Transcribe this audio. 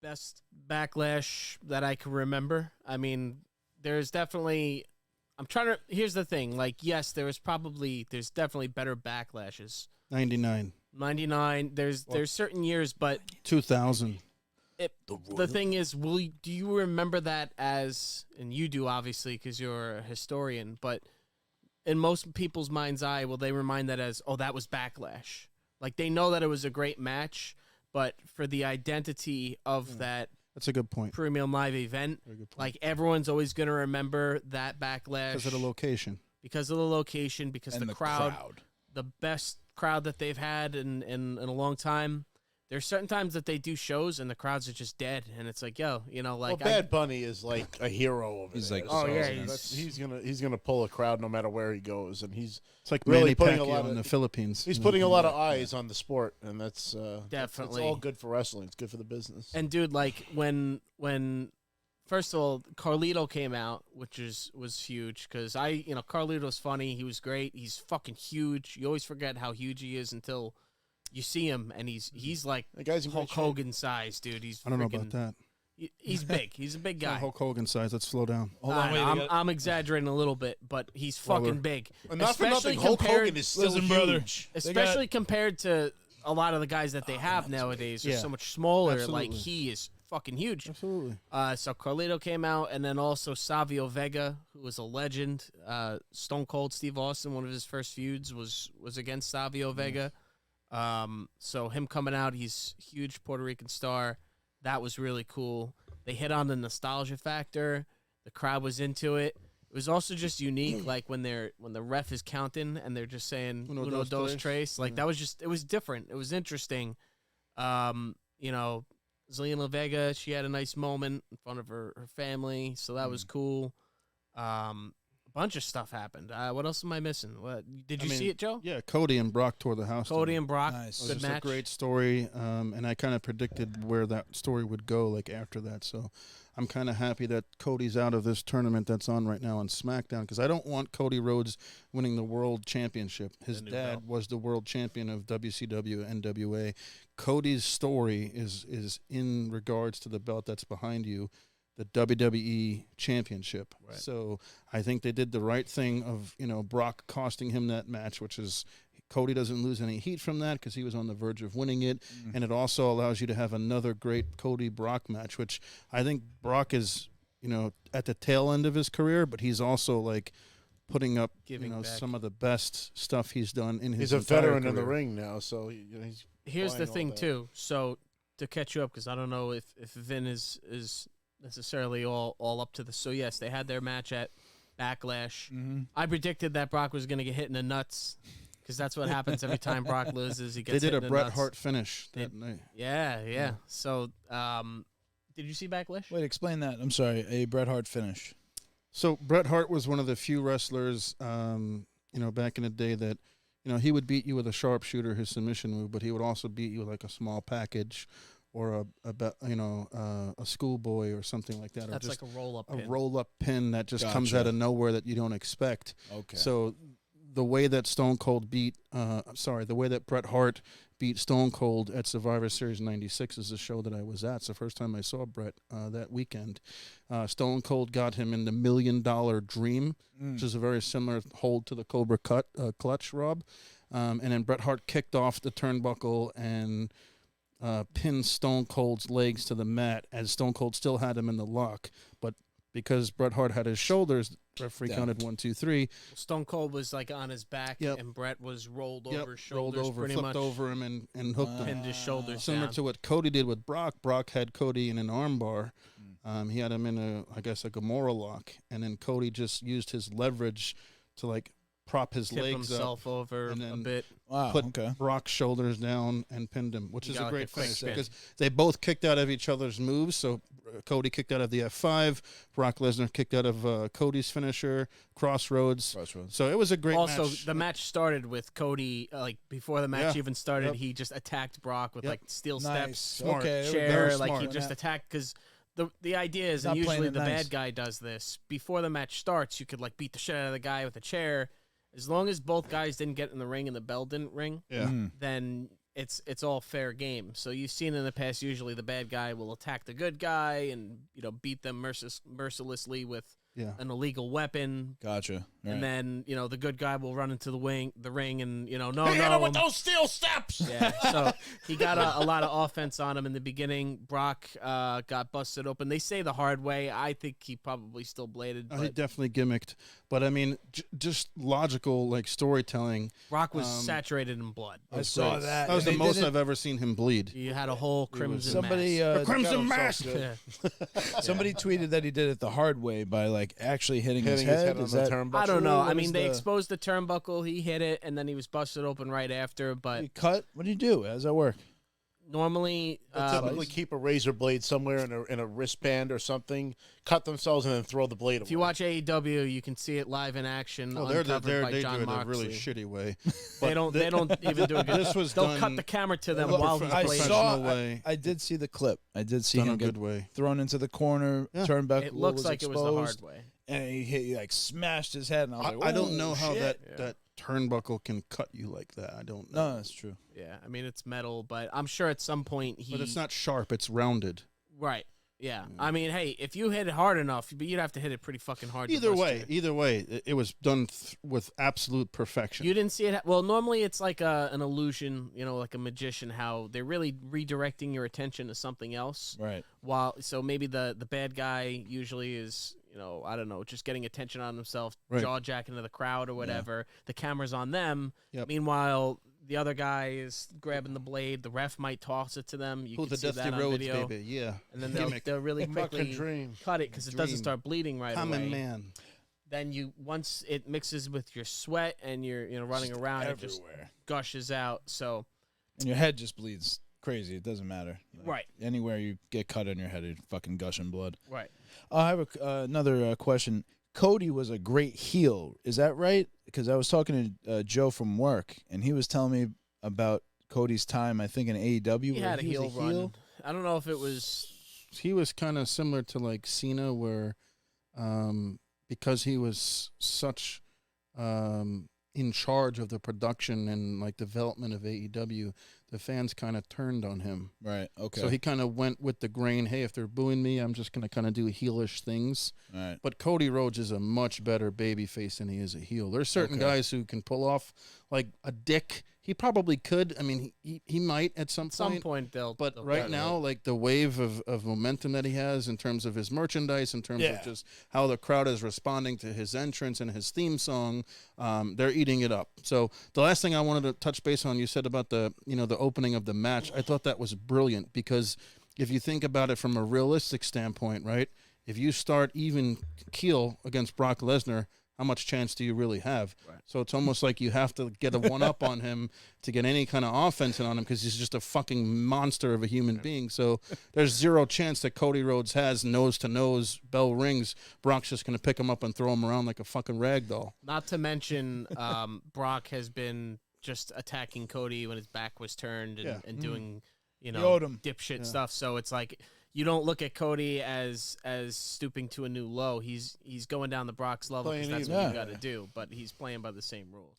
best Backlash that I can remember. I mean, there's definitely. Here's the thing. Like, yes, there's definitely better Backlashes. 99. 99. There's certain years, but 2000. The thing is, do you remember that as, and you do obviously because you're a historian, but in most people's mind's eye, will they remind that as, oh, that was Backlash? Like, they know that it was a great match, but for the identity of that, that's a good point. Premium Live event, like everyone's always going to remember that Backlash because of the location, because the crowd, the best crowd that they've had in a long time. There's certain times that they do shows and the crowds are just dead, and it's like, yo, like Bad Bunny is like a hero over he's there. like, oh so yeah, he's gonna pull a crowd no matter where he goes, and it's like really Manny putting Pacquiao in the Philippines. He's putting a lot of eyes on the sport, and that's definitely it's all good for wrestling. It's good for the business. And dude, like when first of all, Carlito came out, which was huge because Carlito's funny. He was great. He's fucking huge. You always forget how huge he is until you see him, and he's like the guy's in Hulk Hogan size, dude. I don't know about that. He's big. He's a big guy. Not Hulk Hogan size. Let's slow down. Hold on, wait. I'm exaggerating a little bit, but he's fucking big. Not for nothing, Hulk Hogan is still huge. Brother. Especially compared to a lot of the guys that they have nowadays. Are so much smaller. Absolutely. Like, he is fucking huge. Absolutely. So Carlito came out, and then also Savio Vega, who was a legend. Stone Cold Steve Austin, one of his first feuds was against Savio Vega. So him coming out, he's a huge Puerto Rican star. That was really cool. They hit on the nostalgia factor. The crowd was into it. It was also just unique, like when the ref is counting and they're just saying uno dos tres. Like, that was it was different. It was interesting. Zelina Vega, she had a nice moment in front of her family, so that was cool. A bunch of stuff happened. What else am I missing? What did you see it, Joe? Yeah, Cody and Brock tore the house down. And Brock, nice. good It was match. a great story, and I kind of predicted where that story would go, like after that. So I'm kind of happy that Cody's out of this tournament that's on right now on SmackDown, because I don't want Cody Rhodes winning the World Championship. His dad was the world champion of WCW, NWA. Cody's story is in regards to the belt that's behind you, the WWE Championship. Right. So I think they did the right thing of, Brock costing him that match, which is Cody doesn't lose any heat from that because he was on the verge of winning it. And it also allows you to have another great Cody-Brock match, which I think Brock is, at the tail end of his career, but he's also like putting up, some of the best stuff he's done in his He's a veteran career. in the ring now, so he's Here's the thing, too. So to catch you up, because I don't know if Vin is necessarily all up to this. So, yes, they had their match at Backlash. I predicted that Brock was going to get hit in the nuts because that's what happens every time Brock loses. He gets They did hit a in the Bret nuts. Hart finish that night. Yeah. So, did you see Backlash? Wait, explain that. I'm sorry. A Bret Hart finish. So Bret Hart was one of the few wrestlers, back in the day that, he would beat you with a sharpshooter, his submission move, but he would also beat you with like a small package or a schoolboy or something like that. That's or just like a roll-up pin. A roll-up pin that just comes out of nowhere that you don't expect. Okay. So the way that the way that Bret Hart beat Stone Cold at Survivor Series 96 is the show that I was at. It's the first time I saw Bret that weekend. Stone Cold got him in the $1 Million Dream, which is a very similar hold to the Cobra Clutch, Rob. And then Bret Hart kicked off the turnbuckle and pinned Stone Cold's legs to the mat as Stone Cold still had him in the lock. But because Bret Hart had his shoulders, referee counted 1, 2, 3. Stone Cold was like on his back, and Bret was rolled over his shoulders, rolled over, pretty flipped much over him and hooked him. Pinned his shoulders Similar down. to what Cody did with Brock. Brock had Cody in an armbar. He had him in a Gamora lock, and then Cody just used his leverage to prop his Tip legs himself up over and then a bit. Wow. put Okay. Brock's shoulders down and pinned him, which You is got a like great a quick finish spin. because they both kicked out of each other's moves. So Cody kicked out of the F5, Brock Lesnar kicked out of Cody's finisher, Crossroads. So it was a great Also, match. the match started with Cody, before the match even started, he just attacked Brock with steel steps, Smart. Okay. chair, Very he smart. just attacked because the idea is, Not and playing usually it the nice. bad guy does this before the match starts. You could beat the shit out of the guy with a chair, as long as both guys didn't get in the ring and the bell didn't ring. Yeah. Then it's all fair game. So you've seen in the past, usually the bad guy will attack the good guy and beat them mercilessly with an illegal weapon. Gotcha. Right. And then the good guy will run into the ring, and Hit him with those steel steps. Yeah, so he got a lot of offense on him in the beginning. Brock got busted open. They say the hard way. I think he probably still bladed. He definitely gimmicked. But, I mean, just logical, like, storytelling. Brock was saturated in blood. I saw great. that. That was the They most did it- I've ever seen him bleed. You had a whole crimson Somebody, mask. The Crimson Mask. Yeah. somebody tweeted that he did it the hard way by like actually hitting his head. on Is the that turnbuckle. I don't know. What I is mean, they the- exposed the turnbuckle. He hit it, and then he was busted open right after. But you cut? What do you do? How does that work? normally, They'll typically keep a razor blade somewhere in a wristband or something, cut themselves, and then throw the blade if you watch AEW, you can see it live in action. Oh, uncovered by they John do it a Moxley. really shitty way. They don't even do a good. This was They'll done cut the camera to them Look, while he's I playing. saw. professional way. I did see the clip. I did see done him a get good way. thrown into the corner. Yeah. Turnbuckle It looks was like exposed, it was the hard way. and he like smashed his head. And I was like, I don't "Oh, know how shit." that turnbuckle can cut you like that. I don't know. No, that's true. Yeah, I mean it's metal, but I'm sure at some point But it's not sharp. It's rounded. right. Yeah, I mean, hey, if you hit it hard enough, but you'd have to hit it pretty fucking hard. to Either bust way, it was done with absolute perfection. You didn't see it. Well, normally it's like an illusion, like a magician. How they're really redirecting your attention to something else. Right. So maybe the bad guy usually is I don't know, just getting attention on himself, Right. jaw jacking to the crowd or whatever. The camera's on them. Yep. Meanwhile, the other guy is grabbing the blade. The ref might toss it to them. You Who can the see Dusty that on Rhodes video. baby? Yeah. And then Gimmick. they'll really Fucking quickly dream. cut it because it doesn't Dream. start bleeding right Common away. man. Then once it mixes with your sweat and you're running around, it just Everywhere. gushes out. So And your head just bleeds crazy. It doesn't matter. Like, Right. Anywhere you get cut on your head, it fucking gushing blood. right. I have another question. Cody was a great heel. Is that right? Because I was talking to Joe from work, and he was telling me about Cody's time, I think, in AEW. He where had a was heel run. I don't know if it was. He was kind of similar to like Cena, where because he was such in charge of the production and like development of AEW, the fans kind of turned on him. Right. Okay. So he kind of went with the grain. Hey, if they're booing me, I'm just going to kind of do heelish things. All right. But Cody Rhodes is a much better babyface than he is a heel. There's certain Okay. guys who can pull off like a dick. He probably could. I mean, he might at some point. They'll. But they'll right cut it. now, like the wave of momentum that he has in terms of his merchandise, in terms Yeah. of just how the crowd is responding to his entrance and his theme song, they're eating it up. So the last thing I wanted to touch base on, you said about the opening of the match. I thought that was brilliant because if you think about it from a realistic standpoint, right? If you start even keel against Brock Lesnar, how much chance do you really have? Right. So it's almost like you have to get a one-up on him to get any kind of offense on him because he's just a fucking monster of a human being. So there's zero chance that Cody Rhodes has nose-to-nose, bell rings. Brock's just going to pick him up and throw him around like a fucking rag doll. Not to mention, Brock has been just attacking Cody when his back was turned and, Yeah. and doing, owed him. dipshit Yeah. stuff. So it's like you don't look at Cody as stooping to a new low. He's going down the Brock's level because Playing that's even. what you Yeah. got to do. But he's playing by the same rules.